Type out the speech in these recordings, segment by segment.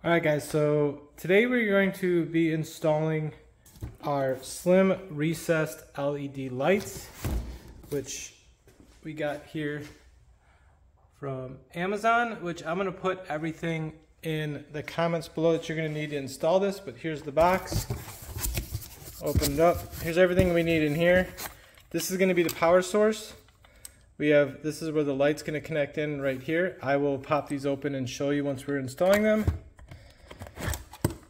Alright guys, so today we're going to be installing our slim recessed LED lights, which we got here from Amazon, which I'm going to put everything in the comments below that you're going to need to install this. But here's the box. Open it up. Here's everything we need in here. This is going to be the power source. This is where the light's going to connect in right here. I will pop these open and show you once we're installing them.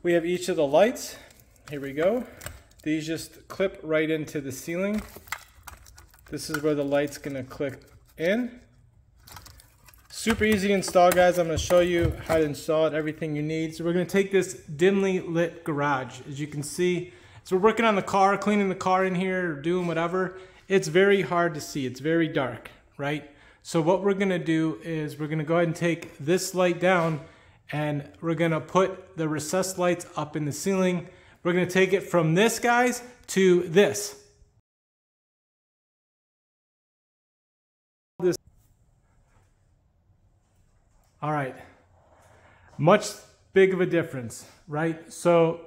We have each of the lights. Here we go. These just clip right into the ceiling. This is where the light's going to click in. Super easy to install, guys. I'm going to show you how to install it, everything you need. So we're going to take this dimly lit garage. As you can see, so we're working on the car, cleaning the car in here, or doing whatever. It's very hard to see. It's very dark, right? So what we're going to do is we're going to go ahead and take this light down, and we're going to put the recessed lights up in the ceiling. We're going to take it from this, guys, to this. All right, much big of a difference, right? So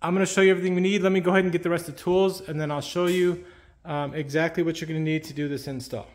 I'm going to show you everything we need. Let me go ahead and get the rest of the tools, and then I'll show you exactly what you're going to need to do this install.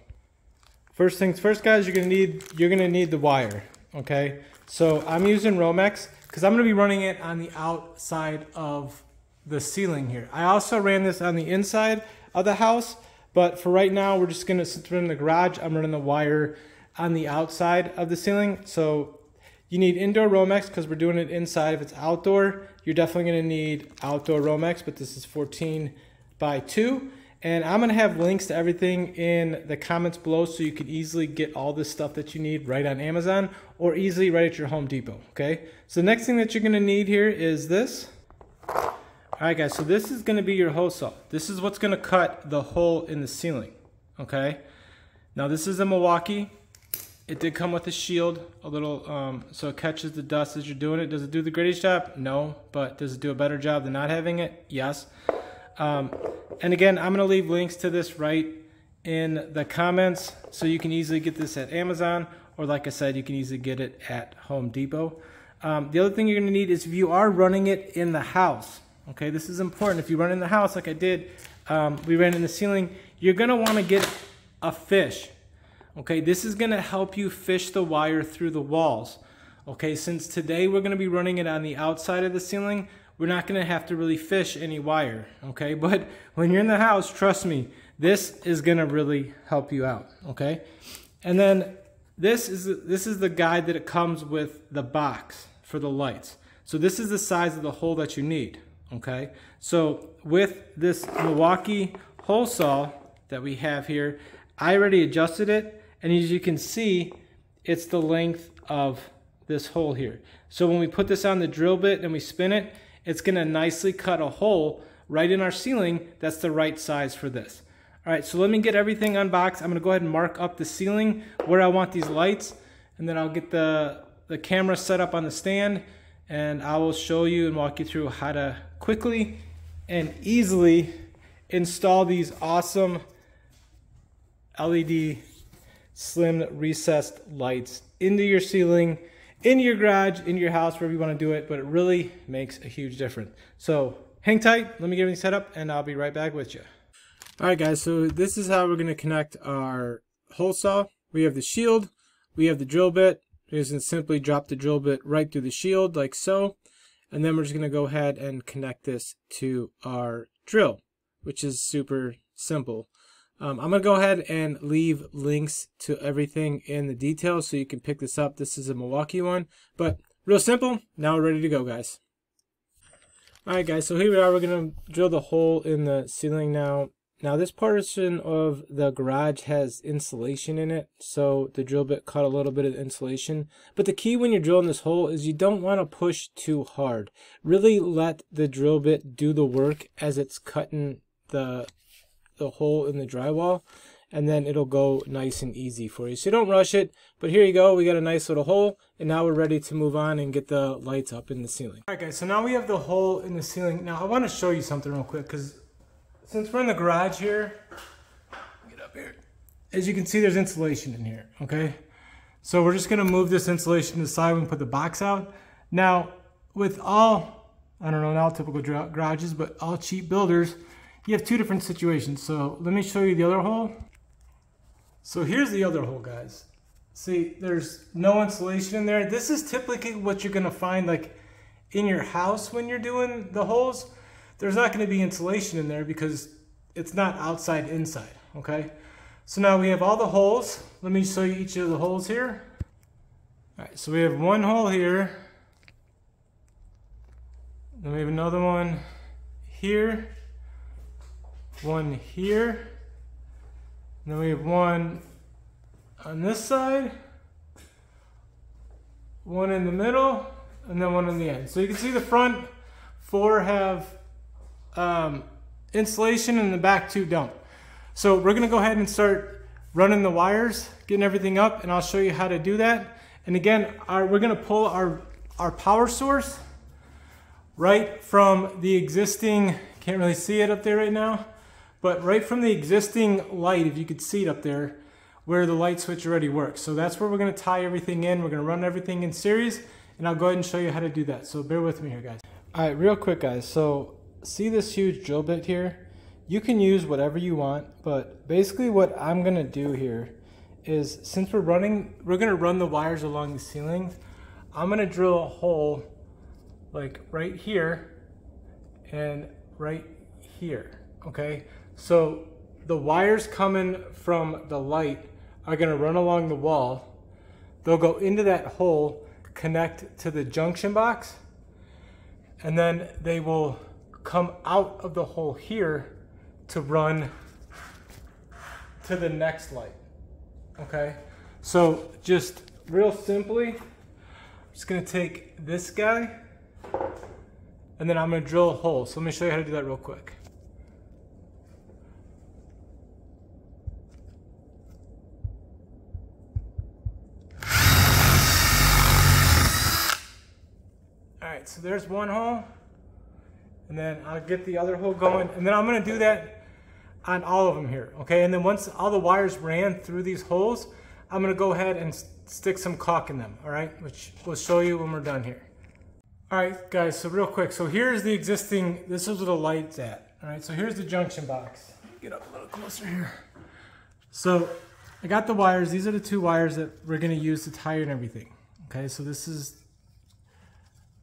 First things first, guys, you're going to need the wire. Okay, so I'm using Romex because I'm going to be running it on the outside of the ceiling here. I also ran this on the inside of the house, but for right now, we're just going to, since we're in the garage, I'm running the wire on the outside of the ceiling. So you need indoor Romex because we're doing it inside. If it's outdoor, you're definitely going to need outdoor Romex, but this is 14x2. And I'm going to have links to everything in the comments below so you can easily get all this stuff that you need right on Amazon or easily right at your Home Depot, okay? So the next thing that you're going to need here is this. All right, guys, so this is going to be your hole saw. This is what's going to cut the hole in the ceiling, okay? Now, this is a Milwaukee. It did come with a shield, a little, so it catches the dust as you're doing it. Does it do the greatest job? No, but does it do a better job than not having it? Yes. And again, I'm going to leave links to this right in the comments so you can easily get this at Amazon, or like I said, you can easily get it at Home Depot. The other thing you're going to need is if you are running it in the house, okay, this is important. If you run in the house like I did, we ran in the ceiling, you're going to want to get a fish. Okay, this is going to help you fish the wire through the walls. Okay, since today we're going to be running it on the outside of the ceiling, we're not going to have to really fish any wire, okay? But when you're in the house, trust me, this is going to really help you out, okay? And then this is the guide that it comes with the box for the lights. So this is the size of the hole that you need, okay? So with this Milwaukee hole saw that we have here, I already adjusted it, and as you can see, it's the length of this hole here. So when we put this on the drill bit and we spin it, it's going to nicely cut a hole right in our ceiling that's the right size for this. All right, so let me get everything unboxed. I'm going to go ahead and mark up the ceiling where I want these lights, and then I'll get the camera set up on the stand, and I will show you and walk you through how to quickly and easily install these awesome LED slim recessed lights into your ceiling, in your garage, in your house, wherever you want to do it, but it really makes a huge difference. So hang tight, let me get everything set up, and I'll be right back with you. All right, guys, so this is how we're going to connect our hole saw. We have the shield, we have the drill bit. We're just going to simply drop the drill bit right through the shield like so, and then we're just going to go ahead and connect this to our drill, which is super simple. I'm going to go ahead and leave links to everything in the details so you can pick this up. This is a Milwaukee one, but real simple. Now we're ready to go, guys. All right, guys, so here we are. We're going to drill the hole in the ceiling now. Now this portion of the garage has insulation in it, so the drill bit cut a little bit of insulation. But the key when you're drilling this hole is you don't want to push too hard. Really let the drill bit do the work as it's cutting the hole in the drywall, and then it'll go nice and easy for you. So don't rush it, but here you go. We got a nice little hole, and now we're ready to move on and get the lights up in the ceiling. All right, guys, so now we have the hole in the ceiling. Now I want to show you something real quick, because since we're in the garage here, get up here, as you can see, there's insulation in here, okay? So we're just going to move this insulation to the side and put the box out. Now, with all, I don't know, not all typical garages, but all cheap builders, you have two different situations. So let me show you the other hole. So here's the other hole, guys. See, there's no insulation in there. This is typically what you're gonna find like in your house when you're doing the holes. There's not gonna be insulation in there because it's not outside inside, okay? So now we have all the holes. Let me show you each of the holes here. All right, so we have one hole here. Then we have another one here. One here. And then we have one on this side. One in the middle. And then one on the end. So you can see the front 4 have insulation and the back 2 don't. So we're gonna go ahead and start running the wires, getting everything up, and I'll show you how to do that. And again, we're gonna pull our power source right from the existing, can't really see it up there right now, but right from the existing light, if you could see it up there, where the light switch already works. So that's where we're gonna tie everything in. We're gonna run everything in series, and I'll go ahead and show you how to do that. So bear with me here, guys. All right, real quick, guys. So see this huge drill bit here? You can use whatever you want, but basically what I'm gonna do here is, since we're gonna run the wires along the ceiling, I'm gonna drill a hole like right here and right here, okay? So the wires coming from the light are gonna run along the wall. They'll go into that hole, connect to the junction box, and then they will come out of the hole here to run to the next light, okay? So just real simply, I'm just gonna take this guy and then I'm gonna drill a hole. So let me show you how to do that real quick. All right, so there's one hole. And then I'll get the other hole going. And then I'm gonna do that on all of them here, okay? And then once all the wires ran through these holes, I'm gonna go ahead and stick some caulk in them, all right? Which we'll show you when we're done here. All right, guys, so real quick. So here's the existing, this is where the light's at, all right? So here's the junction box. Get up a little closer here. So I got the wires. These are the 2 wires that we're gonna use to tie in everything, okay? So this is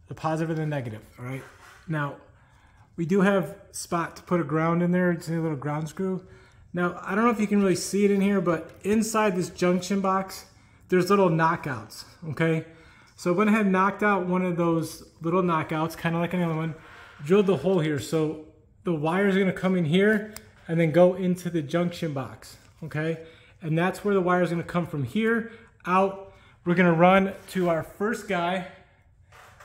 the positive and the negative, all right? Now, we do have spot to put a ground in there. It's a little ground screw. Now, I don't know if you can really see it in here, but inside this junction box, there's little knockouts, okay? So I went ahead and knocked out one of those little knockouts, kind of like another one, drilled the hole here. So the wires are gonna come in here and then go into the junction box, okay? And that's where the wire is gonna come from here out. We're gonna run to our first guy,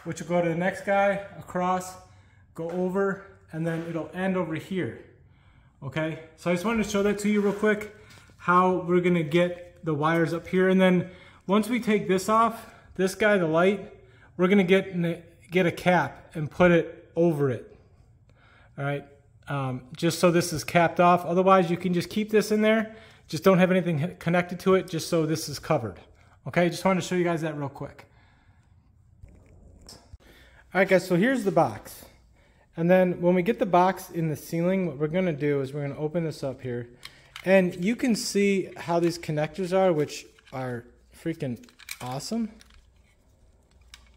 which will go to the next guy, across, go over, and then it'll end over here, okay? So I just wanted to show that to you real quick, how we're gonna get the wires up here. And then once we take this off, this guy, the light, we're gonna get a cap and put it over it, all right? Just so this is capped off. Otherwise, you can just keep this in there. Just don't have anything connected to it, just so this is covered, okay? Just wanted to show you guys that real quick. All right, guys, so here's the box. And then when we get the box in the ceiling, what we're gonna do is we're gonna open this up here. And you can see how these connectors are, which are freaking awesome.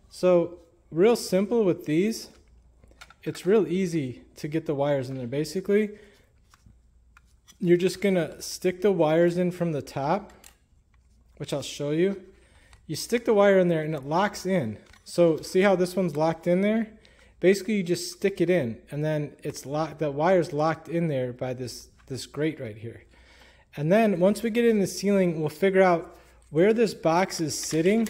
So real simple with these, it's real easy to get the wires in there. Basically, you're just gonna stick the wires in from the top, which I'll show you. You stick the wire in there and it locks in. So see how this one's locked in there? Basically, you just stick it in, and then it's locked. The wire's locked in there by this grate right here. And then once we get it in the ceiling, we'll figure out where this box is sitting,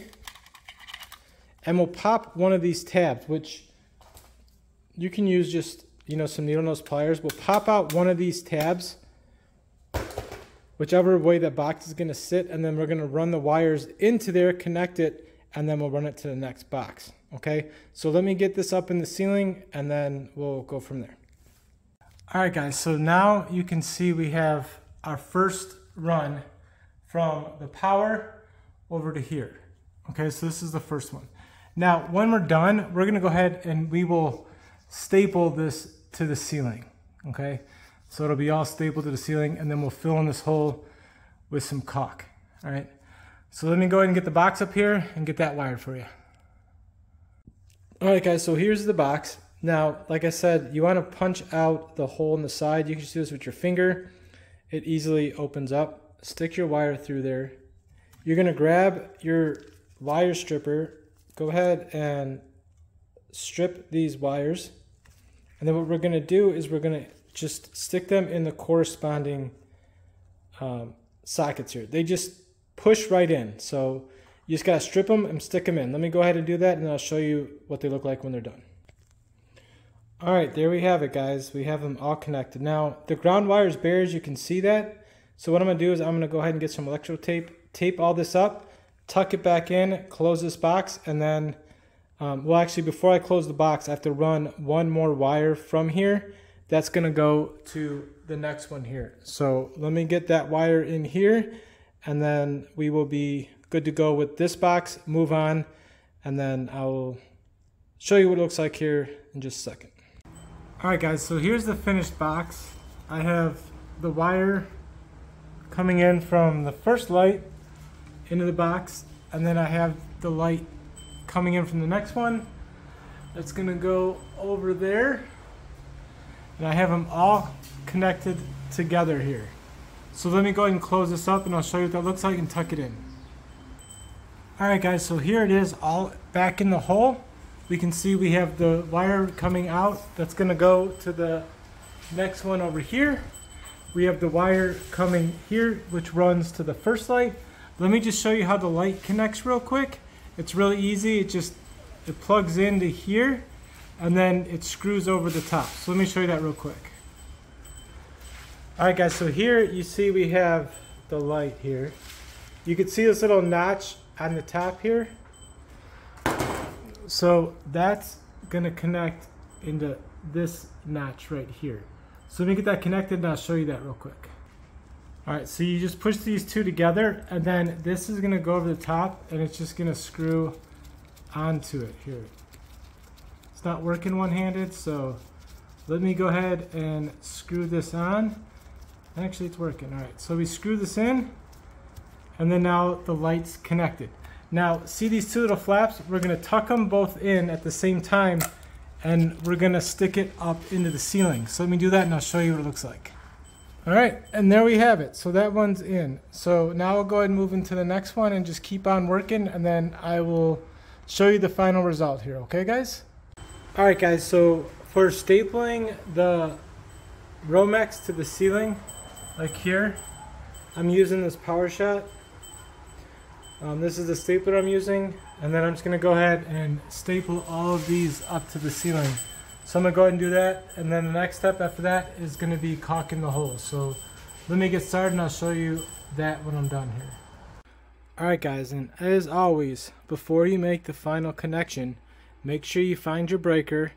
and we'll pop one of these tabs, which you can use just, you know, some needle nose pliers. We'll pop out one of these tabs, whichever way that box is going to sit, and then we're going to run the wires into there, connect it, and then we'll run it to the next box. Okay, so let me get this up in the ceiling and then we'll go from there. All right, guys, so now you can see we have our first run from the power over to here. Okay, so this is the first one. Now, when we're done, we're gonna go ahead and we will staple this to the ceiling, okay? So it'll be all stapled to the ceiling, and then we'll fill in this hole with some caulk, all right? So let me go ahead and get the box up here and get that wired for you. All right, guys, so here's the box. Now, like I said, you wanna punch out the hole in the side. You can just do this with your finger. It easily opens up. Stick your wire through there. You're gonna grab your wire stripper, go ahead and strip these wires. And then what we're gonna do is we're gonna just stick them in the corresponding sockets here. They just push right in. So you just gotta strip them and stick them in. Let me go ahead and do that, and I'll show you what they look like when they're done. All right, there we have it, guys. We have them all connected. Now, the ground wire is bare, as you can see that. So what I'm gonna do is I'm gonna go ahead and get some electrical tape, tape all this up, tuck it back in, close this box, and then, well, actually, before I close the box, I have to run one more wire from here. That's gonna go to the next one here. So let me get that wire in here, and then we will be good to go with this box, move on, and then I'll show you what it looks like here in just a second. All right, guys, so here's the finished box. I have the wire coming in from the first light into the box, and then I have the light coming in from the next one. That's gonna go over there, and I have them all connected together here. So let me go ahead and close this up, and I'll show you what that looks like and tuck it in. All right, guys, so here it is all back in the hole. We can see we have the wire coming out. That's gonna go to the next one over here. We have the wire coming here, which runs to the first light. Let me just show you how the light connects real quick. It's really easy. It plugs into here, and then it screws over the top. So let me show you that real quick. All right, guys, so here you see we have the light here. You can see this little notch on the top here. So that's gonna connect into this notch right here. So let me get that connected, and I'll show you that real quick. All right, so you just push these two together, and then this is gonna go over the top, and it's just gonna screw onto it here. It's not working one-handed, so let me go ahead and screw this on. Actually, it's working. All right, so we screw this in, and then now the light's connected. Now, see these two little flaps? We're gonna tuck them both in at the same time, and we're gonna stick it up into the ceiling. So let me do that, and I'll show you what it looks like. All right, and there we have it. So that one's in. So now I'll go ahead and move into the next one and just keep on working, and then I will show you the final result here, okay, guys? All right, guys, so for stapling the Romex to the ceiling, like here, I'm using this Power Shot. This is the stapler I'm using, and then I'm just gonna go ahead and staple all of these up to the ceiling. So I'm gonna go ahead and do that, and then the next step after that is gonna be caulking the hole. So let me get started, and I'll show you that when I'm done here. Alright, guys, and as always, before you make the final connection, make sure you find your breaker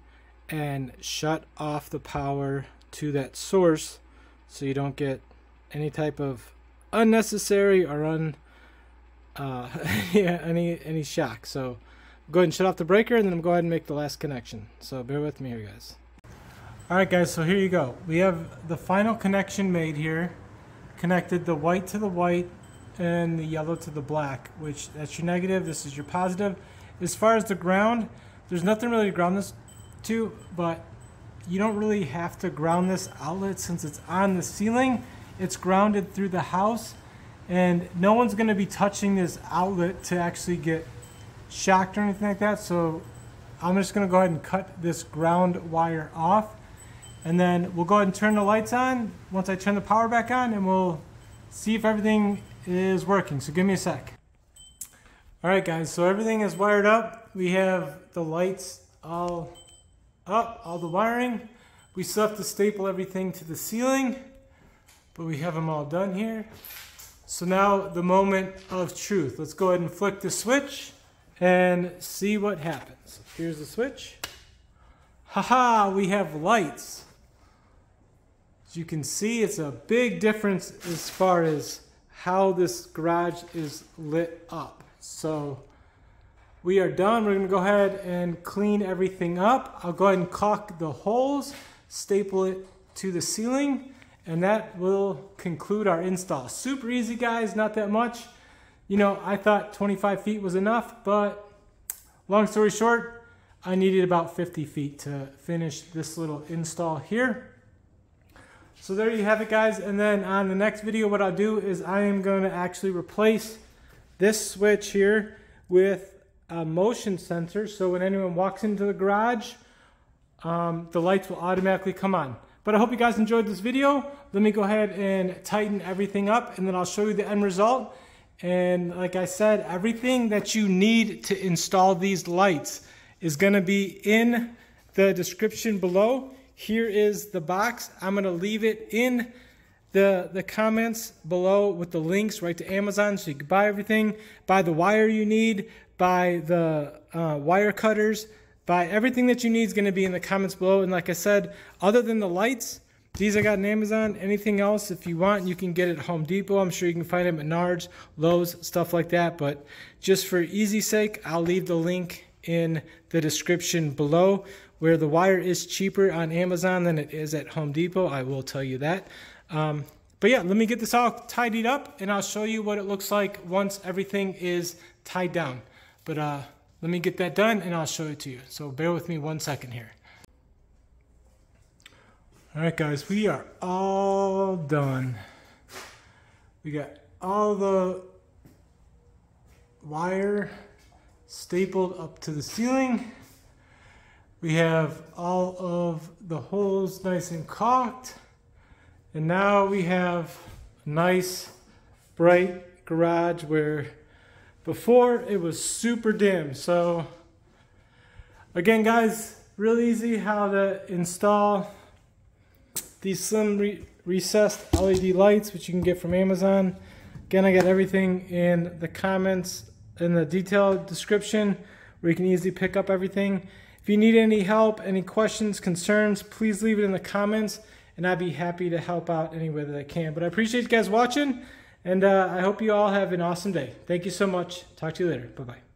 and shut off the power to that source so you don't get any type of unnecessary or any shock. So go ahead and shut off the breaker, and then I'm going to go ahead and make the last connection. So bear with me here, guys. Alright, guys, so here you go. We have the final connection made here. Connected the white to the white and the yellow to the black, which that's your negative, this is your positive. As far as the ground, there's nothing really to ground this to, but you don't really have to ground this outlet since it's on the ceiling. It's grounded through the house, and no one's going to be touching this outlet to actually get shocked or anything like that. So I'm just going to go ahead and cut this ground wire off, and then we'll go ahead and turn the lights on once I turn the power back on, and we'll see if everything is working. So give me a sec. Alright, guys, so everything is wired up. We have the lights all up, all the wiring. We still have to staple everything to the ceiling, but we have them all done here. So now the moment of truth. Let's go ahead and flick the switch and see what happens. Here's the switch. Haha, we have lights. As you can see, it's a big difference as far as how this garage is lit up. So we are done. We're gonna go ahead and clean everything up. I'll go ahead and caulk the holes, staple it to the ceiling, and that will conclude our install. Super easy, guys, not that much. You know, I thought 25 feet was enough, but long story short, I needed about 50 feet to finish this little install here. So there you have it, guys. And then on the next video, what I'll do is I am going to actually replace this switch here with a motion sensor. So when anyone walks into the garage, the lights will automatically come on. But I hope you guys enjoyed this video. Let me go ahead and tighten everything up, and then I'll show you the end result. And like I said, everything that you need to install these lights is going to be in the description below. Here is the box. I'm going to leave it in the comments below with the links right to Amazon, so you can buy everything, buy the wire you need, buy the wire cutters, buy everything that you need is going to be in the comments below. And like I said, other than the lights, these I got on Amazon. Anything else, if you want, you can get it at Home Depot. I'm sure you can find them at Menards, Lowe's, stuff like that. But just for easy sake, I'll leave the link in the description below. Where the wire is cheaper on Amazon than it is at Home Depot, I will tell you that. But yeah, let me get this all tidied up, and I'll show you what it looks like once everything is tied down. But let me get that done, and I'll show it to you. So bear with me 1 second here. All right, guys, we are all done. We got all the wire stapled up to the ceiling. We have all of the holes nice and caulked. And now we have a nice bright garage where before it was super dim. So again, guys, really easy how to install these slim recessed LED lights, which you can get from Amazon. Again, I got everything in the comments, in the detailed description, where you can easily pick up everything. If you need any help, any questions, concerns, please leave it in the comments, and I'd be happy to help out any way that I can. But I appreciate you guys watching, and I hope you all have an awesome day. Thank you so much. Talk to you later. Bye-bye.